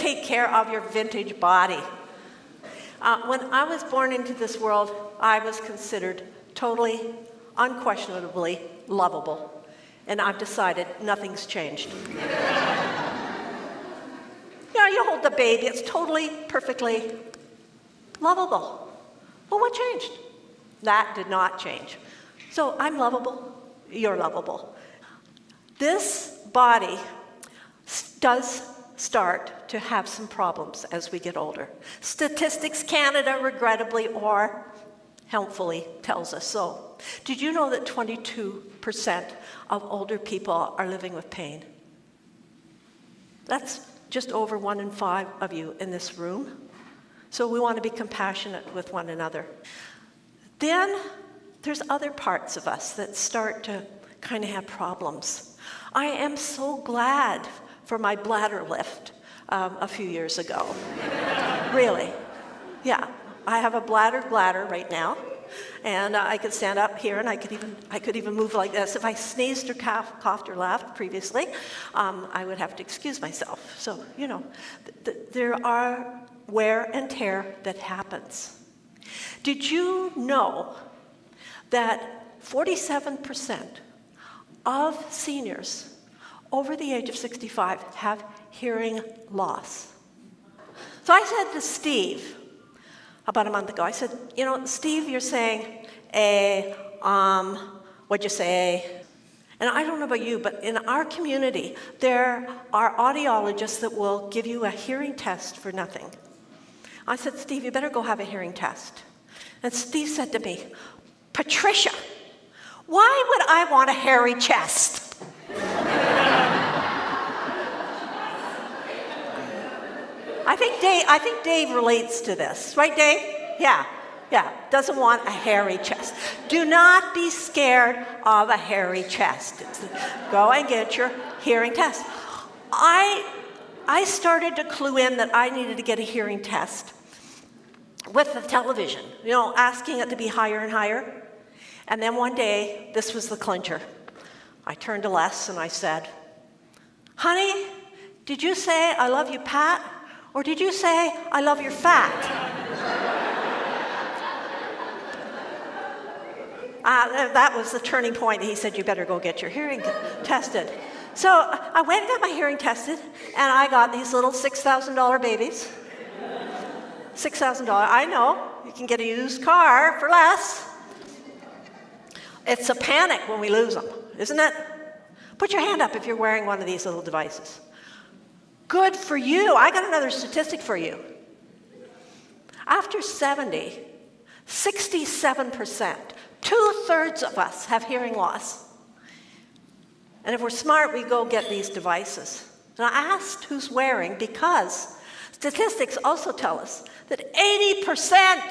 take care of your vintage body. When I was born into this world, I was considered totally, unquestionably lovable. And I've decided nothing's changed. Yeah, you hold the baby, it's totally, perfectly lovable. Well, what changed? That did not change. So I'm lovable, you're lovable. This body does start to have some problems as we get older. Statistics Canada, regrettably or helpfully, tells us so. Did you know that 22% of older people are living with pain? That's just over 1 in 5 of you in this room. So we want to be compassionate with one another. Then there's other parts of us that start to kind of have problems. I am so glad for my bladder lift a few years ago. Really. Yeah, I have a bladder right now, and I could stand up here, and I could even move like this. If I sneezed or coughed or laughed previously, I would have to excuse myself. So, you know, there are wear and tear that happens. Did you know that 47% of seniors over the age of 65 have hearing loss? So I said to Steve about a month ago, I said, you know, Steve, you're saying, what'd you say? And I don't know about you, but in our community, there are audiologists that will give you a hearing test for nothing. I said, Steve, you better go have a hearing test. And Steve said to me, Patricia, why would I want a hairy chest? I think Dave relates to this. Right, Dave? Yeah, doesn't want a hairy chest. Do not be scared of a hairy chest. Go and get your hearing test. I started to clue in that I needed to get a hearing test with the television, you know, asking it to be higher and higher. And then one day, this was the clincher. I turned to Les and I said, honey, did you say I love you, Pat? Or did you say I love your fat? That was the turning point. He said, you better go get your hearing tested. So I went and got my hearing tested, and I got these little $6,000 babies. $6,000, I know, you can get a used car for less. It's a panic when we lose them, isn't it? Put your hand up if you're wearing one of these little devices. Good for you. I got another statistic for you. After 70, 67%, 2/3 of us have hearing loss. And if we're smart, we go get these devices. And I asked who's wearing, because statistics also tell us that 80%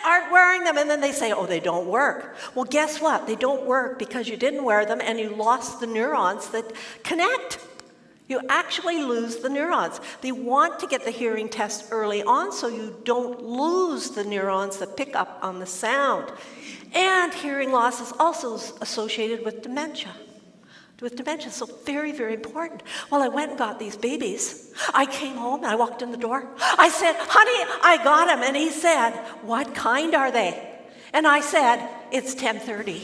aren't wearing them, and then they say, oh, they don't work. Well, guess what? They don't work because you didn't wear them and you lost the neurons that connect. You actually lose the neurons. They want to get the hearing test early on so you don't lose the neurons that pick up on the sound. And hearing loss is also associated with dementia. So very, very important. Well, I went and got these babies. I came home and I walked in the door. I said, honey, I got them. And he said, what kind are they? And I said, it's 10:30.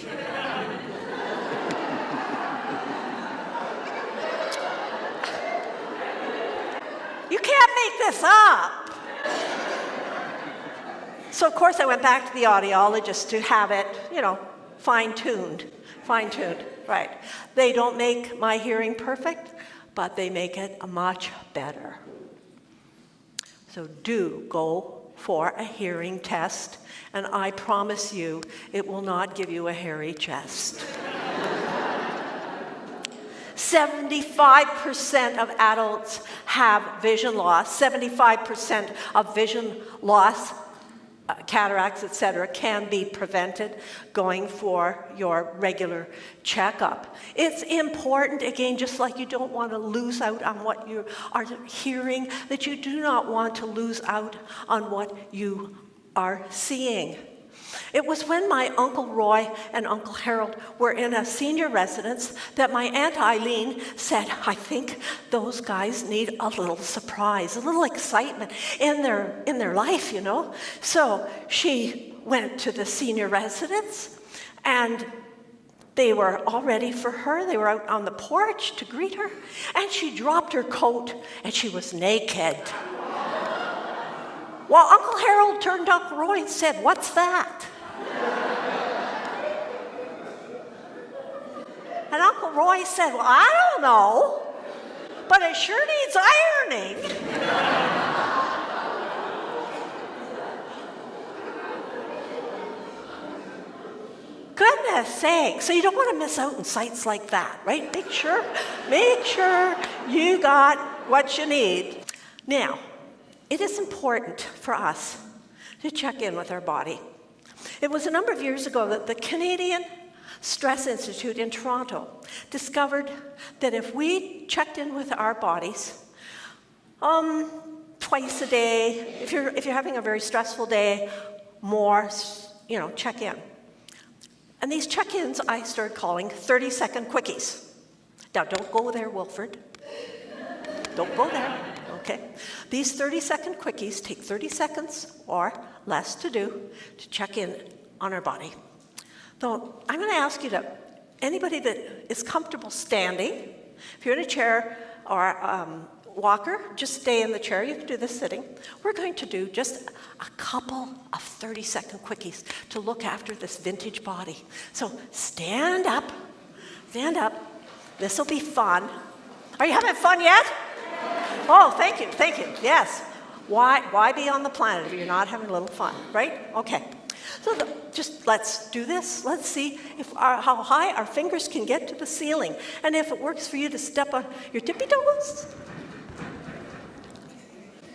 You can't make this up. So of course I went back to the audiologist to have it, you know, fine-tuned, right. They don't make my hearing perfect, but they make it much better. So do go for a hearing test, and I promise you it will not give you a hairy chest. 75% of adults have vision loss. 75% of vision loss, cataracts, etc., can be prevented going for your regular checkup. It's important, again, just like you don't want to lose out on what you are hearing, that you do not want to lose out on what you are seeing. It was when my Uncle Roy and Uncle Harold were in a senior residence that my Aunt Eileen said, I think those guys need a little surprise, a little excitement in their life, you know. So she went to the senior residence, and they were all ready for her. They were out on the porch to greet her, and she dropped her coat, and she was naked. Well, Uncle Harold turned to Uncle Roy and said, what's that? And Uncle Roy said, well, I don't know, but it sure needs ironing. Goodness sake. So you don't want to miss out on sights like that, right? Make sure you got what you need. Now, it is important for us to check in with our body. It was a number of years ago that the Canadian Stress Institute in Toronto discovered that if we checked in with our bodies twice a day, if you're having a very stressful day, more, check in. And these check-ins I started calling 30-second quickies. Now, don't go there, Wilfred. Don't go there. Okay. These 30-second quickies take 30 seconds or less to do to check in on our body. So I'm going to ask you anybody that is comfortable standing, if you're in a chair or walker, just stay in the chair. You can do this sitting. We're going to do just a couple of 30-second quickies to look after this vintage body. So stand up. This will be fun. Are you having fun yet? Oh, thank you, yes. Why be on the planet if you're not having a little fun, right? Okay, so just let's do this. Let's see how high our fingers can get to the ceiling. And if it works for you to step on your tippy toes.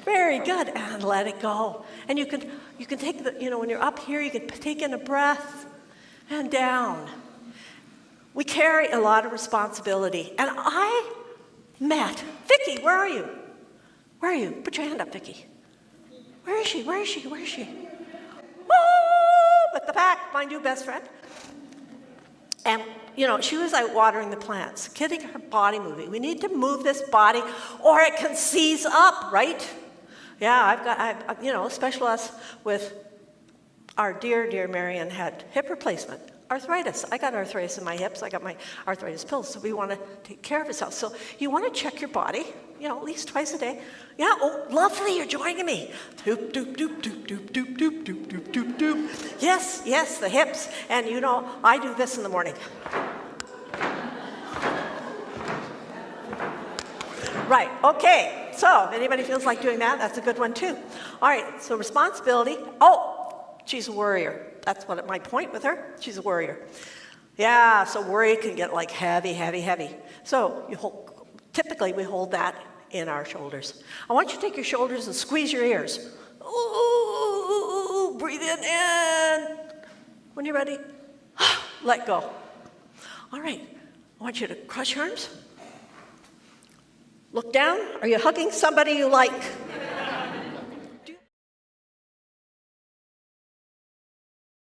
Very good, and let it go. And you can take when you're up here, you can take in a breath and down. We carry a lot of responsibility. And I met, Vicki, where are you? Where are you? Put your hand up, Vicki. Where is she? Oh, at the back, my new best friend. And, she was out watering the plants, getting her body moving. We need to move this body or it can seize up, right? Yeah, especially us with our dear Marion had hip replacement. Arthritis. I got arthritis in my hips. I got my arthritis pills. So we want to take care of ourselves. So you want to check your body, at least twice a day. Yeah, oh, lovely, you're joining me. Doop, doop, doop, doop, doop, doop, doop, doop, doop, doop, doop. Yes, the hips. And I do this in the morning. Right, okay. So if anybody feels like doing that, that's a good one too. All right, so responsibility. Oh, she's a worrier. That's what my point with her. She's a worrier. Yeah, so worry can get like heavy. So typically we hold that in our shoulders. I want you to take your shoulders and squeeze your ears. Ooh, breathe in. When you're ready, let go. All right, I want you to cross your arms. Look down. Are you hugging somebody you like?